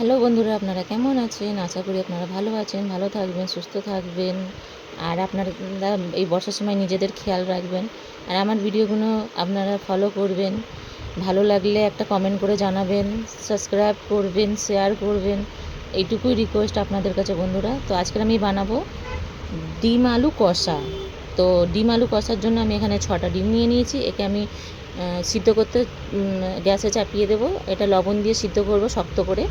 Hello বন্ধুরা, আপনারা কেমন আছেন? আশা করি আপনারা ভালো আছেন, ভালো থাকবেন, সুস্থ থাকবেন। আর আপনারা এই বর্ষার সময় নিজেদের খেয়াল রাখবেন। আর আমার ভিডিওগুলো আপনারা ফলো করবেন। ভালো লাগলে একটা কমেন্ট করে জানাবেন, সাবস্ক্রাইব করবেন, শেয়ার করবেন। এইটুকুই রিকোয়েস্ট আপনাদের কাছে বন্ধুরা। তো আজকে আমি বানাবো ডিম আলু কষা। তো ডিম আলু কষার জন্য আমি এখানে 6টা ডিম নিয়ে নিয়েছি। একে আমি সিদ্ধ করতে গ্যাসে চাপিয়ে দেবো। এটা লবণ দিয়ে সিদ্ধ করব শক্ত করে।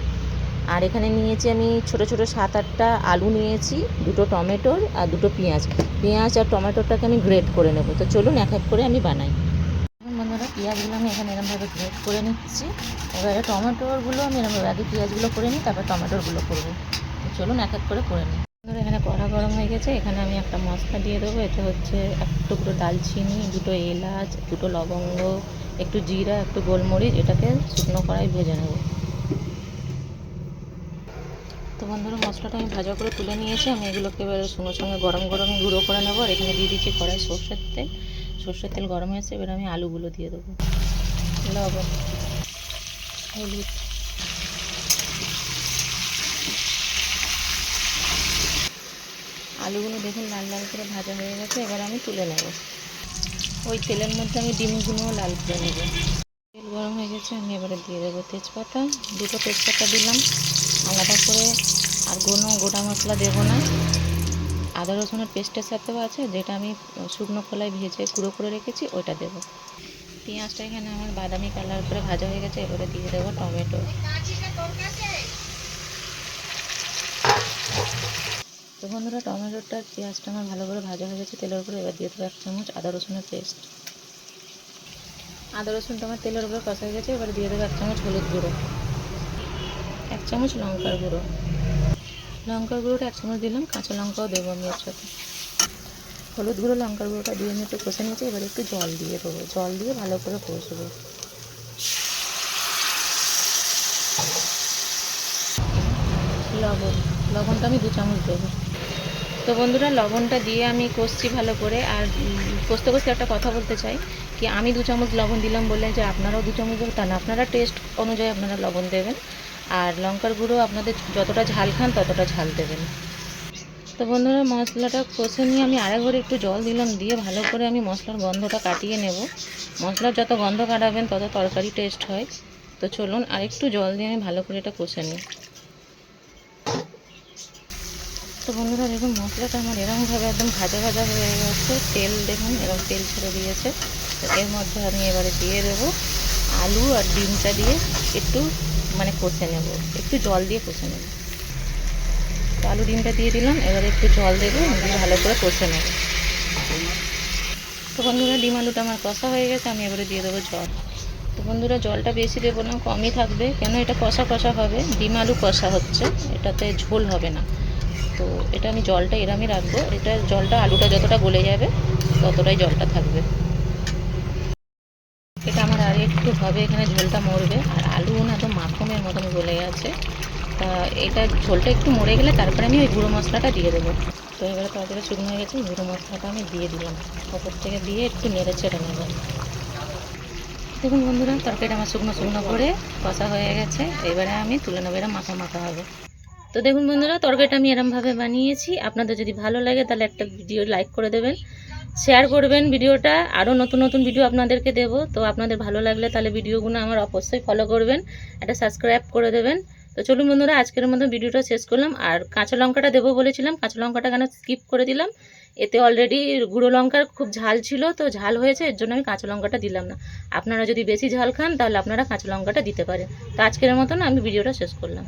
আর এখানে নিয়েছি আমি ছোট ছোট 7-8টা আলু নিয়েছি, 2টো টমেটোর আর 2টো পেঁয়াজ আর টমেটোটাকে আমি গ্রেট করে নেব। তো চলুন এক এক করে আমি বানাই। বন্ধুরা, পেঁয়াজগুলো আমি এখানে এরকমভাবে গ্রেট করে নিচ্ছি। এবারে টমেটোরগুলো আমি এরকমভাবে আগে পেঁয়াজগুলো করে নিই, তারপর টমেটোরগুলো করবো। তো চলুন এক এক করে নিই। বন্ধুরা, এখানে কড়া গরম হয়ে গেছে। এখানে আমি একটা মশলা দিয়ে দেবো। এতে হচ্ছে 1 টুকরো দালচিনি, 2টো এলাচ, 2টো লবঙ্গ, একটু জিরা, একটু গোলমরিচ। এটাকে শুকনো কড়াই ভেজে নেব। তো বন্ধুরা, মশলাটা আমি ভাজা করে তুলে নিয়েছি। আমি এগুলোকে এবার সঙ্গে সঙ্গে গরম গরমই গুঁড়ো করে নেবো। আর এখানে দিয়ে দিচ্ছি কড়াই সর্ষের তেল গরম হয়েছে। এবার আমি আলুগুলো দিয়ে দেবো, লবণ, হলুদ, আলুগুলো দেখুন লাল লাল করে ভাজা হয়ে গেছে। এবার আমি তুলে নেব। ওই তেলের মধ্যে আমি ডিমগুলো লাল করে নেব। তেল গরম হয়ে গেছে, আমি এবারে দিয়ে দেবো তেজপাতা। 2টো তেজপাতা দিলাম আলাদা করে। আর কোনো গোটা মশলা দেবো না। আদা রসুনের পেস্টের সাথেও আছে, যেটা আমি শুকনো খোলায় ভেজে গুঁড়ো করে রেখেছি, ওইটা দেবো। পেঁয়াজটা এখানে আমার বাদামি কালার করে ভাজা হয়ে গেছে। এবারে দিয়ে দেবো টমেটো। তো বন্ধুরা, টমেটোটা পেঁয়াজটা আমার ভালো করে ভাজা হয়ে গেছে তেলের উপরে। এবার দিয়ে দেবো 1 চামচ আদা রসুনের পেস্ট। আদা রসুনটা আমার তেলের উপরে কষা হয়ে গেছে। এবার দিয়ে দেবো 1 চামচ হলুদ গুঁড়ো, 1 চামচ লঙ্কার গুঁড়ো। লঙ্কার গুঁড়োটা 1 চামচ দিলাম, কাঁচা লঙ্কাও দেবো আমি এর সাথে। হলুদ গুঁড়ো লঙ্কার গুঁড়োটা দিয়ে আমি একটু কষে নিয়েছি। এবার একটু জল দিয়ে দেবো, জল দিয়ে ভালো করে কষবো। লবণটা আমি 2 চামচ দেবো। তো বন্ধুরা, লবণটা দিয়ে আমি কষছি ভালো করে। আর কষতে কষতে একটা কথা বলতে চাই কি, আমি 2 চামচ লবণ দিলাম বলে যে আপনারাও 2 চামচ দেবেন তা না। আপনারা টেস্ট অনুযায়ী আপনারা লবণ দেবেন। আর লঙ্কার গুঁড়ো আপনাদের যতটা ঝাল খান ততটা ঝাল দেবেন। তো বন্ধুরা, মশলাটা কষে নিয়ে আমি আরেক ঘরে একটু জল দিলাম, দিয়ে ভালো করে আমি মশলার গন্ধটা কাটিয়ে নেব। মশলার যত গন্ধ কাটাবেন তত তরকারি টেস্ট হয়। তো চলুন আর একটু জল দিয়ে আমি ভালো করে এটা কষে নিই। তো বন্ধুরা, দেখুন মশলাটা আমার এরকমভাবে একদম ভাজা ভাজা হয়ে গেছে। তেল দেখুন এরকম তেল ছেড়ে দিয়েছে। তো এর মধ্যে আমি এবারে দিয়ে দেবো আলু আর ডিমটা দিয়ে একটু কষে নেব, একটু জল দিয়ে কষে নেব। তো আলু ডিমটা দিয়ে দিলাম, এবারে একটু জল দেবো, দিয়ে ভালো করে কষে নেব। তো বন্ধুরা, ডিম আলুটা আমার কষা হয়ে গেছে। আমি এবারে দিয়ে দেবো জল। তো বন্ধুরা, জলটা বেশি দেবো না, কমই থাকবে, কেন এটা কষা কষা হবে। ডিম আলু কষা হচ্ছে, এটাতে ঝোল হবে না। তো এটা আমি জলটা এরমই রাখবো। এটা জলটা আলুটা যতটা গলে যাবে ততটাই জলটা থাকবে। এটা আমার আর একটু হবে, এখানে ঝোলটা মরবে। আর আলু না তো মাখনের মতন গলে গেছে। তা এটা ঝোলটা একটু মরে গেলে তারপরে আমি ওই গুঁড়ো মশলাটা দিয়ে দেবো। তো এবারে তরকারিটা শুকনো হয়ে গেছে, গুঁড়ো মশলাটা আমি দিয়ে দিলাম। ওপর থেকে দিয়ে একটু নেড়ে ছেড়ে নেব। দেখুন বন্ধুরা, তরকারিটা আমার শুকনো শুকনো করে কষা হয়ে গেছে। এবারে আমি তুলে নেবো, এরা মাখা মাখা হবে। তো দেখুন বন্ধুরা, তরকারিটা আমি এরমভাবে বানিয়েছি। আপনাদের যদি ভালো লাগে তাহলে একটা ভিডিও লাইক করে দেবেন, শেয়ার করবেন ভিডিওটা। আরও নতুন নতুন ভিডিও আপনাদেরকে দেব। তো আপনাদের ভালো লাগলে তাহলে ভিডিওগুলো আমার অবশ্যই ফলো করবেন, একটা সাবস্ক্রাইব করে দেবেন। তো চলুন বন্ধুরা, আজকের মতো ভিডিওটা শেষ করলাম। আর কাঁচা লঙ্কাটা দেবো বলেছিলাম, কাঁচা লঙ্কাটা কেন স্কিপ করে দিলাম, এতে অলরেডি গুঁড়ো লঙ্কার খুব ঝাল ছিল, তো ঝাল হয়েছে, এর জন্য আমি কাঁচা লঙ্কাটা দিলাম না। আপনারা যদি বেশি ঝাল খান তাহলে আপনারা কাঁচা লঙ্কাটা দিতে পারেন। তো আজকের মতন আমি ভিডিওটা শেষ করলাম।